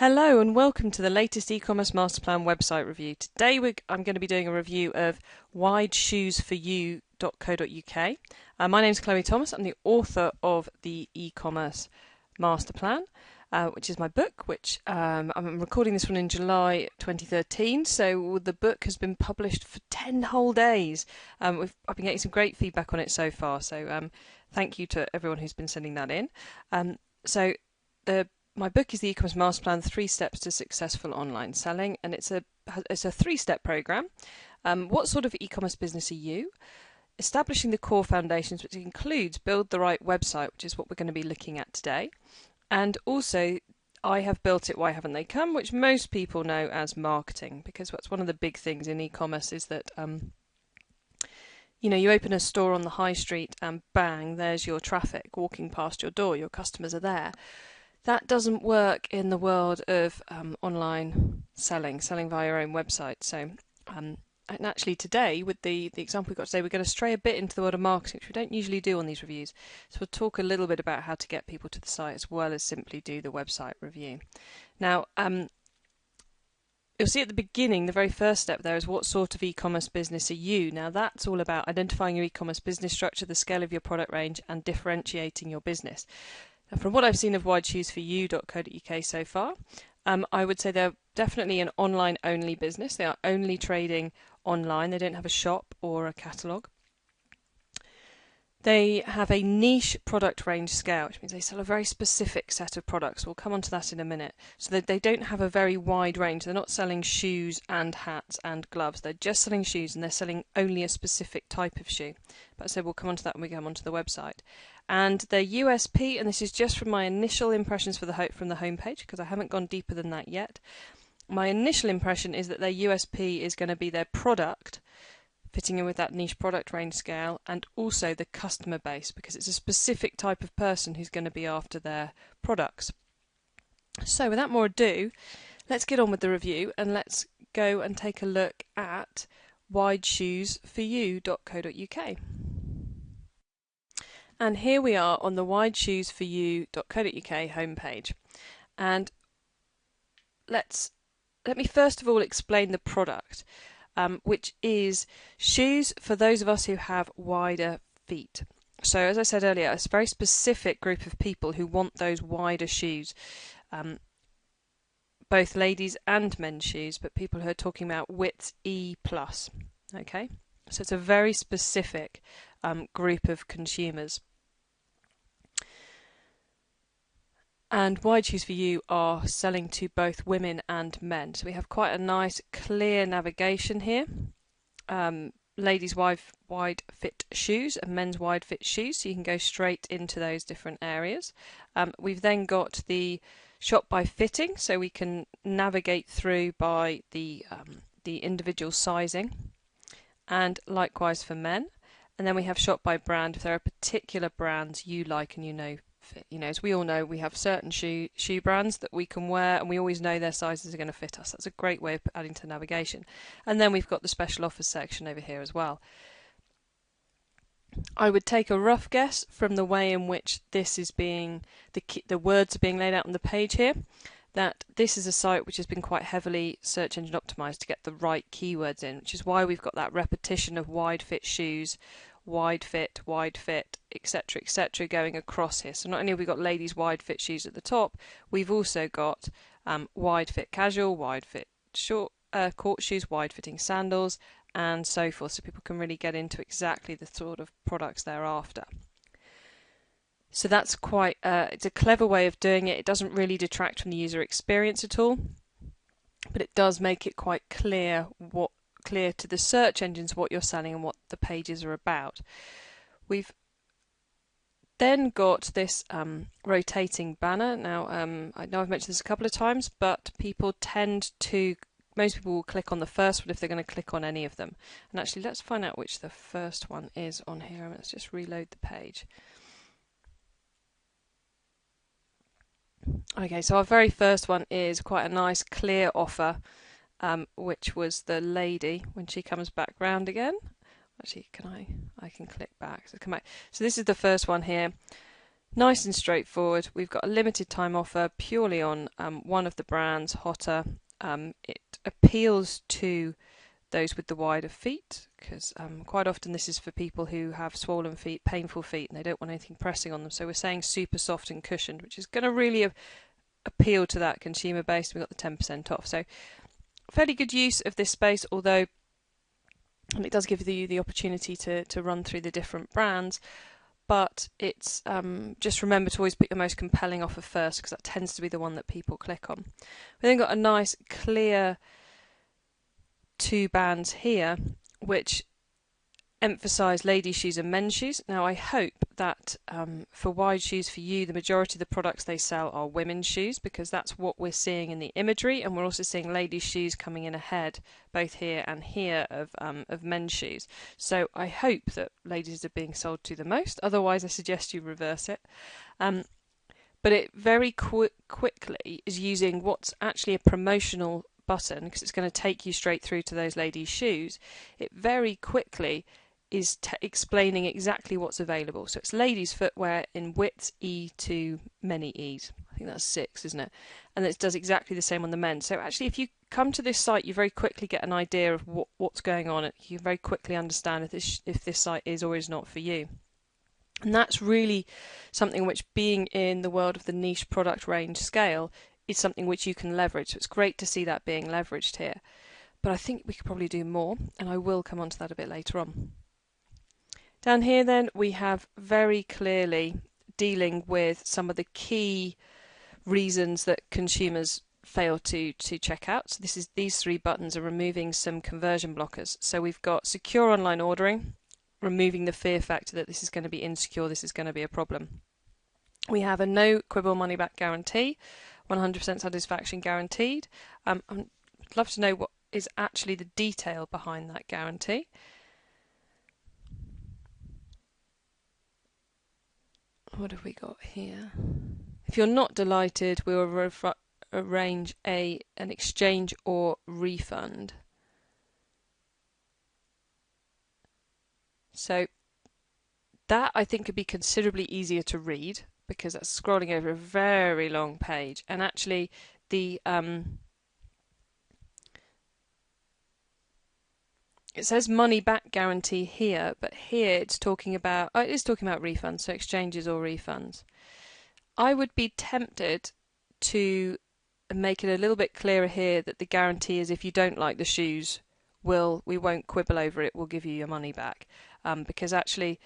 Hello and welcome to the latest eCommerce MasterPlan website review. Today I'm going to be doing a review of wideshoesforyou.co.uk. My name is Chloe Thomas. I'm the author of the eCommerce MasterPlan, which is my book, which I'm recording this one in July 2013. So the book has been published for 10 whole days. I've been getting some great feedback on it so far. So thank you to everyone who's been sending that in. My book is the eCommerce MasterPlan: 3 Steps to Successful Online Selling, and it's a 3-step program. What sort of e-commerce business are you? Establishing the core foundations, which includes build the right website, which is what we're going to be looking at today. And also, I have built it, why haven't they come? Which most people know as marketing, because that's one of the big things in e-commerce is that you open a store on the high street and bang, there's your traffic walking past your door, your customers are there. That doesn't work in the world of online selling via your own website. So, and actually today, with the example we've got today, we're going to stray a bit into the world of marketing, which we don't usually do on these reviews. So we'll talk a little bit about how to get people to the site as well as simply do the website review. Now, you'll see at the beginning, the very first step there is what sort of e-commerce business are you? Now that's all about identifying your e-commerce business structure, the scale of your product range, and differentiating your business. From what I've seen of wideshoesforyou.co.uk so far, I would say they're definitely an online-only business. They are only trading online. They don't have a shop or a catalogue. They have a niche product range scale, which means they sell a very specific set of products. We'll come on to that in a minute. So they don't have a very wide range. They're not selling shoes and hats and gloves. They're just selling shoes, and they're selling only a specific type of shoe. But I said we'll come on to that when we come onto the website. And their USP, and this is just from my initial impressions from the homepage, because I haven't gone deeper than that yet. My initial impression is that their USP is going to be their product, fitting in with that niche product range scale, and also the customer base, because it's a specific type of person who's going to be after their products. So without more ado, let's get on with the review and let's go and take a look at wideshoesforyou.co.uk. And here we are on the wideshoesforyou.co.uk homepage. And let me first of all explain the product. Which is shoes for those of us who have wider feet. So as I said earlier, it's a very specific group of people who want those wider shoes, both ladies and men's shoes, but people who are talking about width E+. Okay, so it's a very specific group of consumers. And Wide Shoes for You are selling to both women and men. So we have quite a nice clear navigation here. Ladies' wide fit shoes and men's wide fit shoes, so you can go straight into those different areas. We've then got the shop by fitting, so we can navigate through by the individual sizing, and likewise for men. And then we have shop by brand, if there are particular brands you like and fit. As we all know, we have certain shoe brands that we can wear, and we always know their sizes are going to fit us. That's a great way of adding to navigation. And then we've got the special offers section over here as well. I would take a rough guess from the way in which this is being, the words are being laid out on the page here, that this is a site which has been quite heavily search engine optimized to get the right keywords in, which is why we've got that repetition of wide fit shoes, wide fit, etc., going across here. So not only have we got ladies' wide fit shoes at the top, we've also got wide fit casual, wide fit short court shoes, wide fitting sandals, and so forth. So people can really get into exactly the sort of products they're after. So that's quite, it's a clever way of doing it. It doesn't really detract from the user experience at all, but it does make it quite clear to the search engines what you're selling and what the pages are about. We've then got this rotating banner. Now, I know I've mentioned this a couple of times, but most people will click on the first one if they're going to click on any of them. And actually, let's find out which the first one is on here. Let's just reload the page. Okay, so our very first one is quite a nice clear offer, which was the lady when she comes back round again. Actually, I can click back. So come back. So this is the first one here. Nice and straightforward. We've got a limited time offer purely on one of the brands, Hotter. It appeals to those with the wider feet because quite often this is for people who have swollen feet, painful feet, and they don't want anything pressing on them. So we're saying super soft and cushioned, which is going to really appeal to that consumer base. We've got the 10% off. So fairly good use of this space, although and it does give you the opportunity to run through the different brands. But it's just remember to always pick the most compelling offer first because that tends to be the one that people click on. We then got a nice clear two bands here which emphasise ladies' shoes and men's shoes. Now I hope that for wide shoes for you, the majority of the products they sell are women's shoes because that's what we're seeing in the imagery, and we're also seeing ladies' shoes coming in ahead both here and here of men's shoes. So I hope that ladies are being sold to the most, otherwise I suggest you reverse it. But it very quickly is using what's actually a promotional button because it's going to take you straight through to those ladies' shoes. It very quickly is explaining exactly what's available. So it's ladies' footwear in widths E to many E's. I think that's 6, isn't it? And it does exactly the same on the men. So actually, if you come to this site, you very quickly get an idea of what's going on. You very quickly understand if this site is or is not for you. And that's really something which, being in the world of the niche product range scale, is something which you can leverage. So it's great to see that being leveraged here. But I think we could probably do more, and I will come on to that a bit later on. Down here then we have very clearly dealing with some of the key reasons that consumers fail to check out. So these 3 buttons are removing some conversion blockers. So we've got secure online ordering, removing the fear factor that this is going to be insecure, this is going to be a problem. We have a no quibble money back guarantee, 100% satisfaction guaranteed. I'd love to know what is actually the detail behind that guarantee. What have we got here? If you're not delighted, we will arrange an exchange or refund. So that I think could be considerably easier to read because that's scrolling over a very long page, and actually the it says money back guarantee here, but here it's talking about it is talking about refunds, so exchanges or refunds. I would be tempted to make it a little bit clearer here that the guarantee is if you don't like the shoes, we won't quibble over it, we'll give you your money back, because actually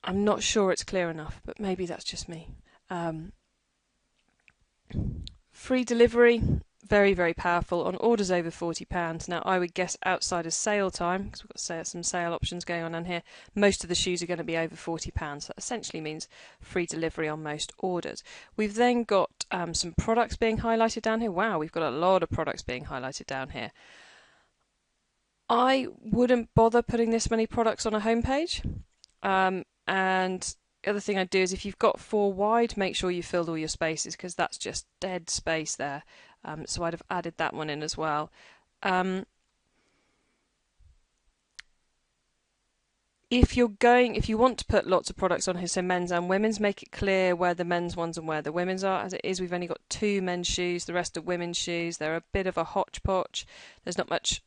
I'm not sure it's clear enough, but maybe that's just me. Free delivery, very, very powerful on orders over £40. Now, I would guess outside of sale time, because we've got some sale options going on here, most of the shoes are going to be over £40. So that essentially means free delivery on most orders. We've then got some products being highlighted down here. Wow, we've got a lot of products being highlighted down here. I wouldn't bother putting this many products on a homepage. And the other thing I'd do is if you've got 4 wide, make sure you filled all your spaces because that's just dead space there. So I'd have added that one in as well. If you want to put lots of products on here, so men's and women's, make it clear where the men's ones and where the women's are. As it is, we've only got 2 men's shoes, the rest are women's shoes. They're a bit of a hodgepodge. There's not much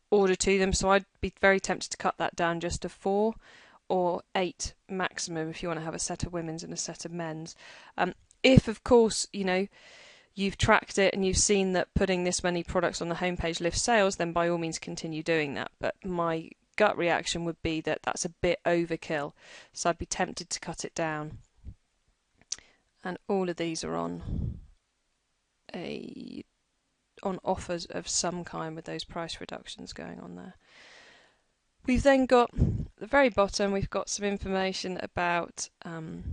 order to them, so I'd be very tempted to cut that down just to 4 or 8 maximum if you want to have a set of women's and a set of men's. If, of course, you've tracked it and you've seen that putting this many products on the homepage lifts sales, then by all means continue doing that. But my gut reaction would be that that's a bit overkill, so I'd be tempted to cut it down. And all of these are on offers of some kind with those price reductions going on there. We've then got at the very bottom, we've got some information about the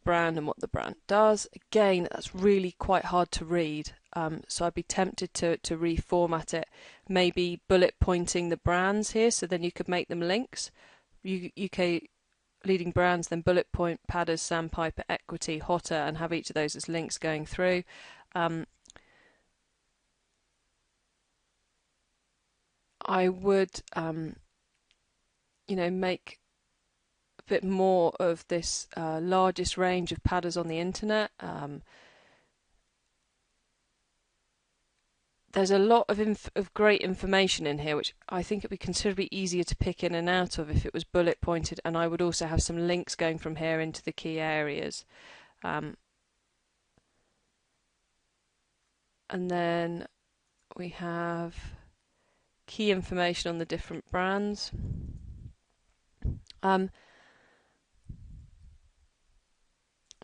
brand and what the brand does. Again, that's really quite hard to read, so I'd be tempted to reformat it, maybe bullet pointing the brands here, so then you could make them links. UK leading brands, then bullet point Padders, Sandpiper, Equity, Hotter, and have each of those as links going through. I would make a bit more of this largest range of padders on the internet. There's a lot of great information in here, which I think it'd be considerably easier to pick in and out of if it was bullet pointed, and I would also have some links going from here into the key areas. And then we have key information on the different brands.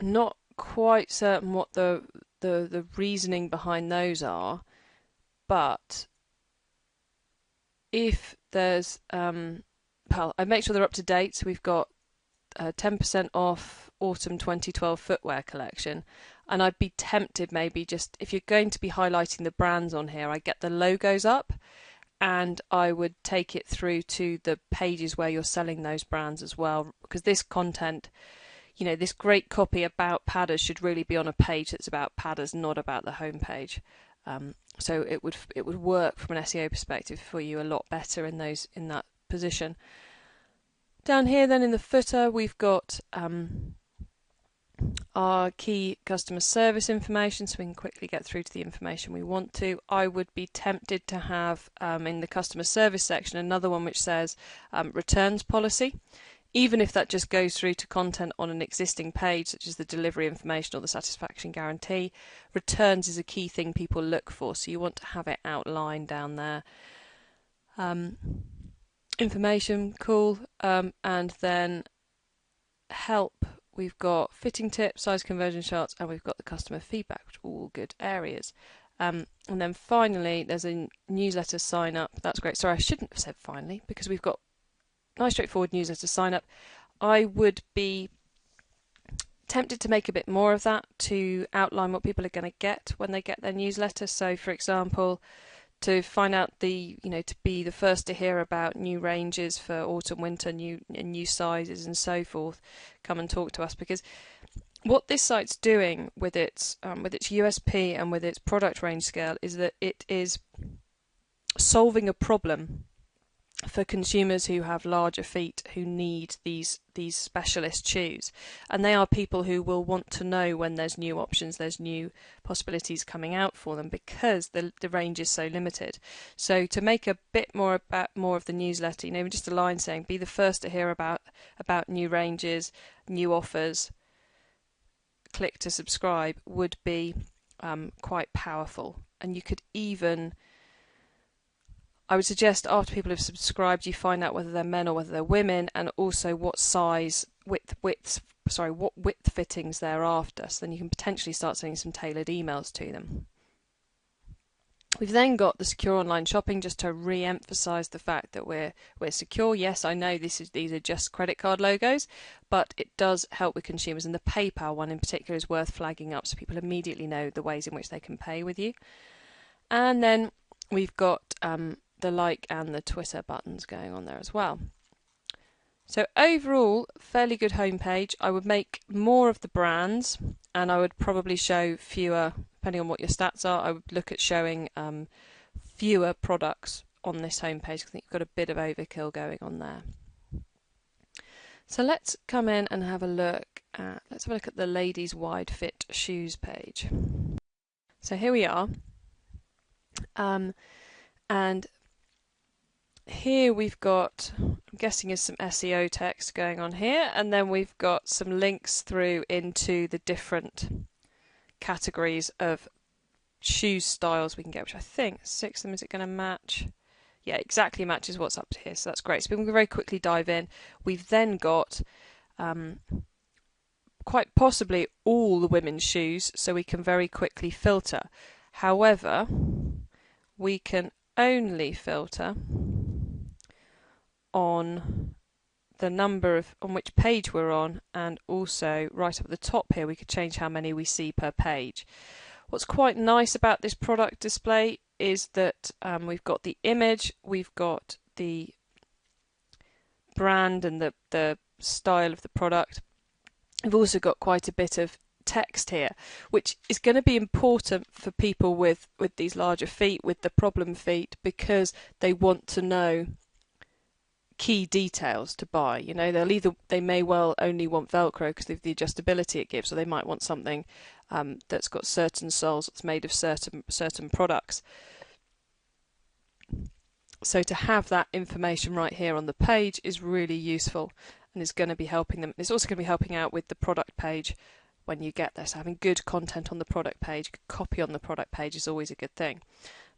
Not quite certain what the reasoning behind those are, but if there's well, I make sure they're up to date. So we've got 10% off autumn 2012 footwear collection, and I'd be tempted maybe just, if you're going to be highlighting the brands on here, I get the logos up and I would take it through to the pages where you're selling those brands as well, because this content, this great copy about padders should really be on a page that's about padders, not about the home page. So it would work from an SEO perspective for you a lot better in that position. Down here then in the footer we've got our key customer service information, so we can quickly get through to the information we want to. I would be tempted to have in the customer service section another one which says returns policy, even if that just goes through to content on an existing page, such as the delivery information or the satisfaction guarantee. Returns is a key thing people look for, so you want to have it outlined down there. Information, cool, and then help. We've got fitting tips, size conversion charts, and we've got the customer feedback, which are all good areas. And then finally, there's a newsletter sign up. That's great. Sorry, I shouldn't have said finally, because we've got nice straightforward newsletter sign up. I would be tempted to make a bit more of that to outline what people are going to get when they get their newsletter. So for example, to find out to be the first to hear about new ranges for autumn winter, new sizes and so forth, come and talk to us, because what this site's doing with its USP and with its product range scale is that it is solving a problem for consumers who have larger feet, who need these specialist shoes, and they are people who will want to know when there's new options, there's new possibilities coming out for them, because the range is so limited. So to make a bit more of the newsletter, just a line saying be the first to hear about new ranges, new offers, click to subscribe, would be quite powerful. And you could even, I would suggest after people have subscribed, you find out whether they're men or whether they're women, and also what size what width fittings they're after. So then you can potentially start sending some tailored emails to them. We've then got the secure online shopping, just to re-emphasize the fact that we're secure. Yes, I know these are just credit card logos, but it does help with consumers, and the PayPal one in particular is worth flagging up so people immediately know the ways in which they can pay with you. And then we've got the like and the Twitter buttons going on there as well. So overall, fairly good homepage. I would make more of the brands, and I would probably show fewer, depending on what your stats are. I would look at showing fewer products on this homepage. I think you've got a bit of overkill going on there. So let's come in and have a look at the ladies wide fit shoes page. So here we are, and here we've got, I'm guessing is some SEO text going on here, and then we've got some links through into the different categories of shoes styles we can get, which I think 6 of them, is it going to match? Yeah, exactly matches what's up to here, so that's great. So we can very quickly dive in. We've then got quite possibly all the women's shoes, so we can very quickly filter. However, we can only filter on the number of, on which page we're on, and also right up at the top here we could change how many we see per page. What's quite nice about this product display is that we've got the image, we've got the brand and the style of the product. We've also got quite a bit of text here, which is going to be important for people with these larger feet, with the problem feet, because they want to know key details to buy. You know, they may well only want Velcro because of the adjustability it gives, or they might want something that's got certain soles, that's made of certain products. So to have that information right here on the page is really useful, and is going to be helping them. It's also going to be helping out with the product page when you get there. So having good content on the product page, good copy on the product page is always a good thing.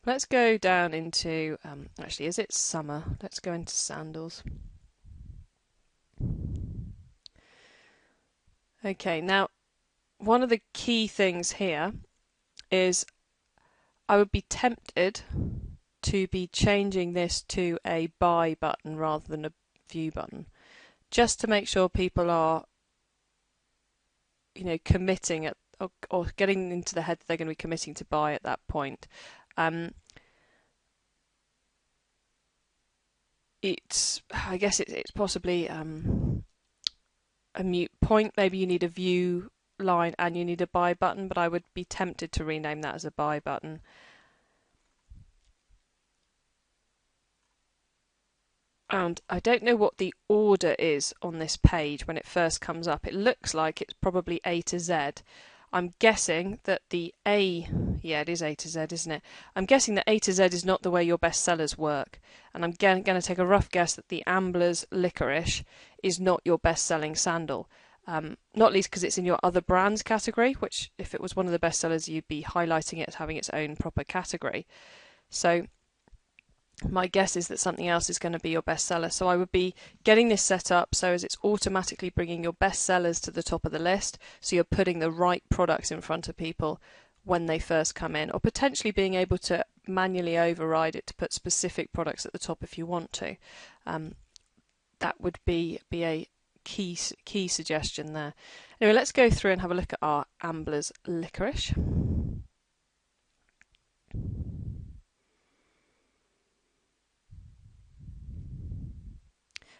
Let's go down into, actually, is it summer? Let's go into sandals. Okay, now one of the key things here is I would be tempted to be changing this to a buy button rather than a view button, just to make sure people are, you know, committing at or getting into the head that they're going to be committing to buy at that point. I guess it's possibly a mute point. Maybe you need a view line and you need a buy button, but I would be tempted to rename that as a buy button. And I don't know what the order is on this page when it first comes up. It looks like it's probably A to Z. I'm guessing that the A, yeah, it is A to Z, isn't it? I'm guessing that A to Z is not the way your bestsellers work. And I'm going to take a rough guess that the Ambler's Licorice is not your best-selling sandal. Not least because it's in your other brands category, which if it was one of the bestsellers, you'd be highlighting it as having its own proper category. So my guess is that something else is going to be your bestseller. So I would be getting this set up so as it's automatically bringing your bestsellers to the top of the list. So you're putting the right products in front of people when they first come in, or potentially being able to manually override it to put specific products at the top if you want to. That would be a key suggestion there. Anyway, let's go through and have a look at our Ambler's Licorice.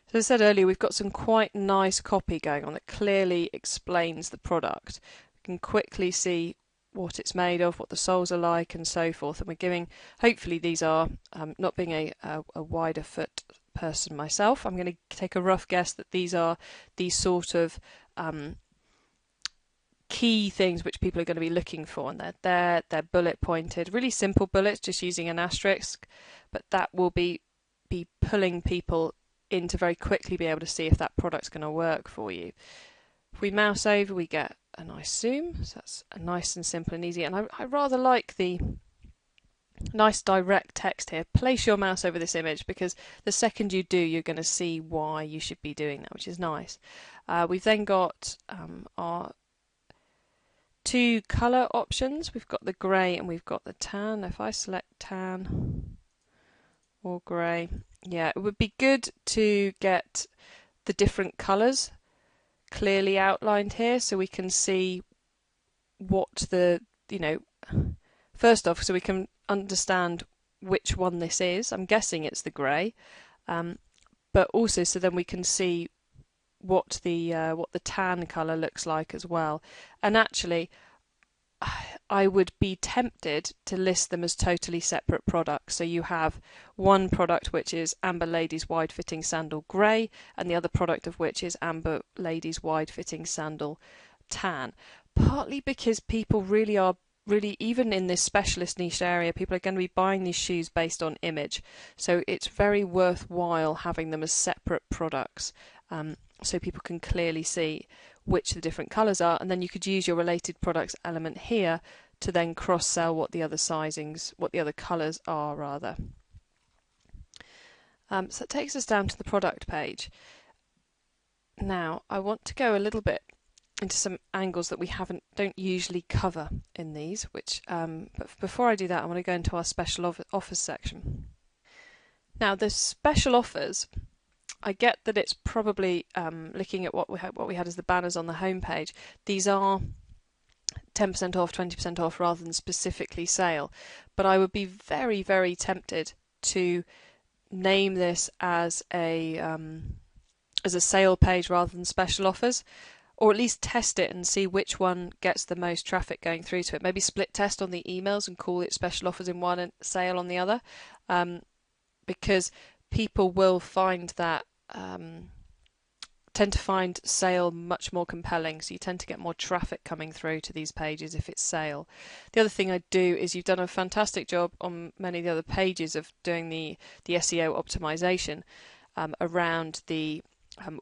So as I said earlier, we've got some quite nice copy going on that clearly explains the product. We can quickly see what it's made of, what the soles are like, and so forth. And we're giving, hopefully these are, not being a wider foot person myself, I'm going to take a rough guess that these are these sort of key things which people are going to be looking for, and they're bullet pointed, really simple bullets, just using an asterisk, but that will be pulling people in to very quickly be able to see if that product's going to work for you. If we mouse over, we get a nice zoom, so that's a nice and simple and easy. And I rather like the nice direct text here. Place your mouse over this image, because the second you do, you're going to see why you should be doing that, which is nice. We've then got our two colour options. We've got the grey and we've got the tan. If I select tan or grey, yeah, it would be good to get the different colours clearly outlined here so we can see what the, you know, first off, so we can understand which one this is. I'm guessing it's the grey, but also so then we can see what the tan colour looks like as well. And actually, I would be tempted to list them as totally separate products. So you have one product which is Amber Ladies Wide Fitting Sandal Grey, and the other product of which is Amber Ladies Wide Fitting Sandal Tan. Partly because people really, even in this specialist niche area, people are going to be buying these shoes based on image. So it's very worthwhile having them as separate products, so people can clearly see which the different colours are, and then you could use your related products element here to then cross-sell what the other sizings, what the other colours are rather. So that takes us down to the product page. Now I want to go a little bit into some angles that we don't usually cover in these, which but before I do that, I want to go into our special offers section. Now the special offers, I get that it's probably looking at what we had as the banners on the homepage. These are 10% off, 20% off, rather than specifically sale. But I would be very, very tempted to name this as a sale page rather than special offers, or at least test it and see which one gets the most traffic going through to it. Maybe split test on the emails and call it special offers in one and sale on the other, because people will find that tend to find sale much more compelling, so you tend to get more traffic coming through to these pages if it's sale. The other thing I do is you've done a fantastic job on many of the other pages of doing the SEO optimization around the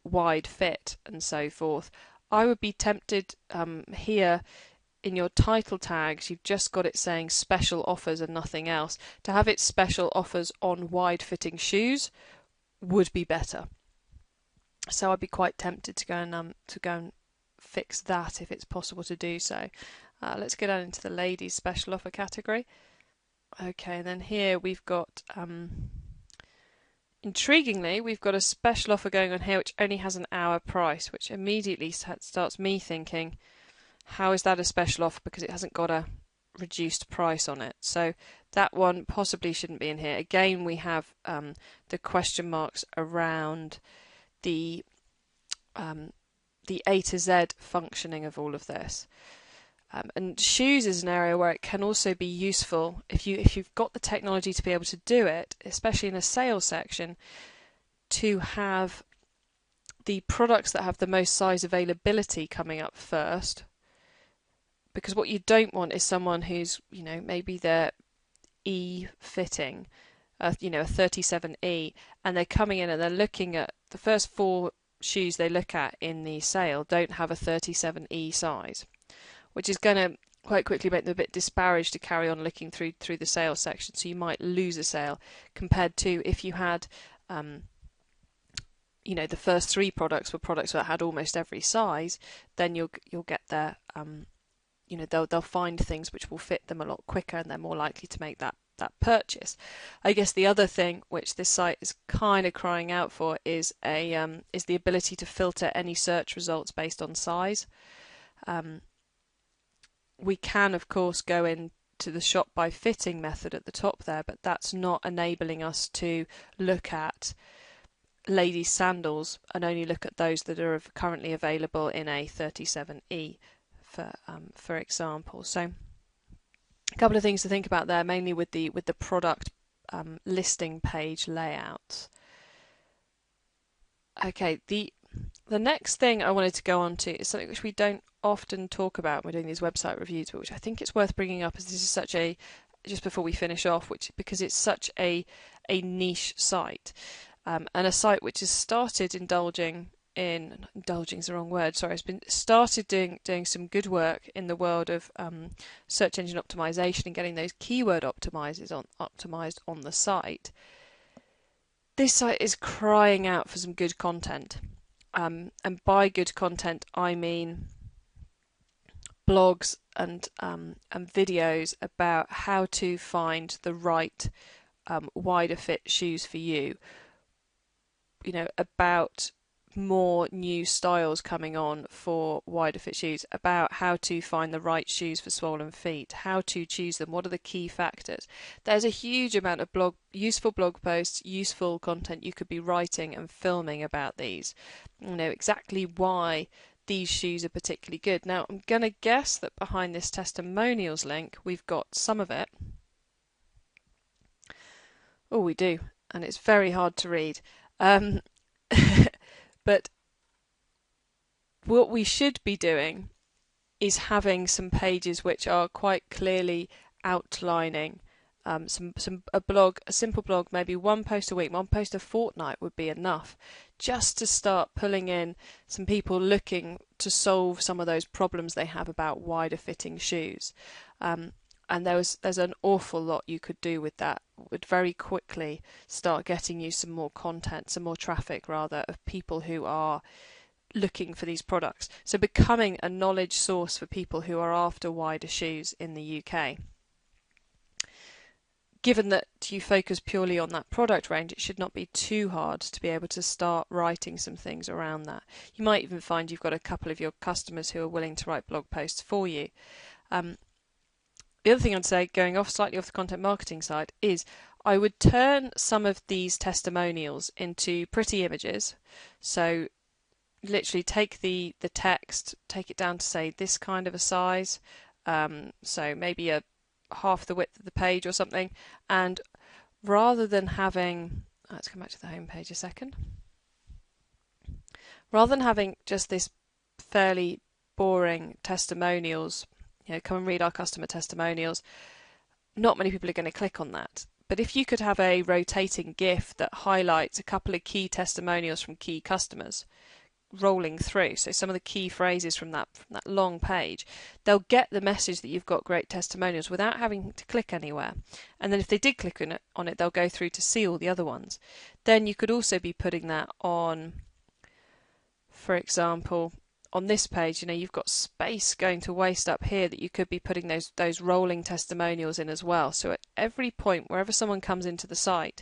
wide fit and so forth. I would be tempted here in your title tags, you've just got it saying special offers and nothing else. To have it special offers on wide fitting shoes would be better. So I'd be quite tempted to go and fix that if it's possible to do so. Let's go down into the ladies special offer category. Okay, and then here we've got intriguingly, we've got a special offer going on here which only has an hour price, which immediately starts me thinking, how is that a special offer? Because it hasn't got a reduced price on it. So that one possibly shouldn't be in here. Again, we have the question marks around the A to Z functioning of all of this. And shoes is an area where it can also be useful if you've got the technology to be able to do it, especially in a sales section, to have the products that have the most size availability coming up first. Because what you don't want is someone who's, maybe they're E fitting, a 37E, and they're coming in and they're looking at the first 4 shoes they look at in the sale don't have a 37E size, which is going to quite quickly make them a bit disparaged to carry on looking through the sales section. So you might lose a sale compared to if you had, the first 3 products were products that had almost every size. Then you'll get there. They'll find things which will fit them a lot quicker, and they're more likely to make that purchase. I guess the other thing which this site is kind of crying out for is the ability to filter any search results based on size. We can of course go into the shop by fitting method at the top there, but that's not enabling us to look at ladies' sandals and only look at those that are currently available in a 37E, for example. So a couple of things to think about there, mainly with the product listing page layouts. Okay, the next thing I wanted to go on to is something which we don't often talk about when we're doing these website reviews, but which I think it's worth bringing up, as this is such a, just before we finish off, because it's such a niche site, and a site which has started indulging is the wrong word, sorry, it's started doing some good work in the world of search engine optimization and getting those keyword optimized on the site. This site is crying out for some good content, and by good content I mean blogs and videos about how to find the right wider fit shoes for you. About more new styles coming on for wider fit shoes, about how to find the right shoes for swollen feet, how to choose them, what are the key factors. There's a huge amount of useful blog posts, useful content you could be writing and filming about these. Exactly why these shoes are particularly good. Now I'm going to guess that behind this testimonials link we've got some of it. Oh, we do, and it's very hard to read. But what we should be doing is having some pages which are quite clearly outlining a simple blog, maybe 1 post a week, 1 post a fortnight would be enough, just to start pulling in some people looking to solve some of those problems they have about wider fitting shoes. And there's an awful lot you could do with that. Would very quickly start getting you some more content, some more traffic rather, of people who are looking for these products. So becoming a knowledge source for people who are after wider shoes in the UK. Given that you focus purely on that product range, it should not be too hard to be able to start writing some things around that. You might even find you've got a couple of your customers who are willing to write blog posts for you. The other thing I'd say, going slightly off the content marketing side, is I would turn some of these testimonials into pretty images. So literally take the text, take it down to say this kind of a size, so maybe half the width of the page or something, and rather than having Let's come back to the home page a second. Rather than having just this fairly boring testimonials, come and read our customer testimonials, not many people are going to click on that. But if you could have a rotating GIF that highlights a couple of key testimonials from key customers rolling through, so some of the key phrases from that long page, they'll get the message that you've got great testimonials without having to click anywhere. And then if they did click on it, they'll go through to see all the other ones. Then you could also be putting that on, for example, on this page, you've got space going to waste up here that you could be putting those rolling testimonials in as well. So at every point, wherever someone comes into the site,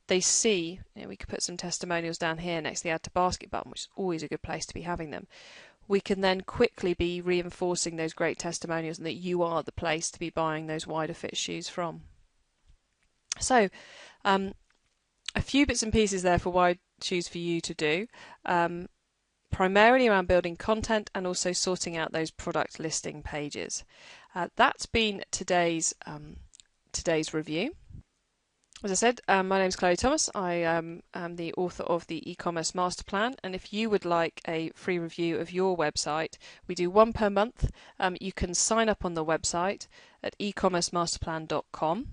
they see, we could put some testimonials down here next to the Add to Basket button, which is always a good place to be having them. We can then quickly be reinforcing those great testimonials and that you are the place to be buying those wider fit shoes from. So, a few bits and pieces there for wide shoes for you to do. Primarily around building content and also sorting out those product listing pages. That's been today's review. As I said, my name is Chloe Thomas. I am the author of the eCommerce MasterPlan, and if you would like a free review of your website, we do one per month. You can sign up on the website at eCommerceMasterPlan.com.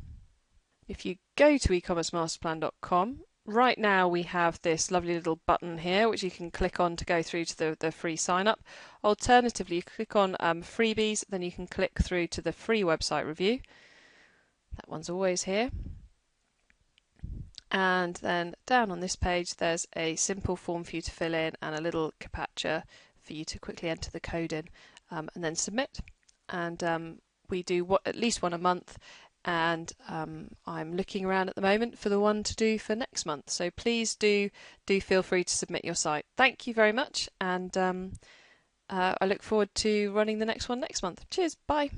If you go to eCommerceMasterPlan.com, right now we have this lovely little button here which you can click on to go through to the free sign up. Alternatively, you click on freebies, then you can click through to the free website review. That one's always here. And then down on this page there's a simple form for you to fill in and a little CAPTCHA for you to quickly enter the code in and then submit. And we do at least one a month. And I'm looking around at the moment for the one to do for next month. So please do feel free to submit your site. Thank you very much, and I look forward to running the next one next month. Cheers, bye.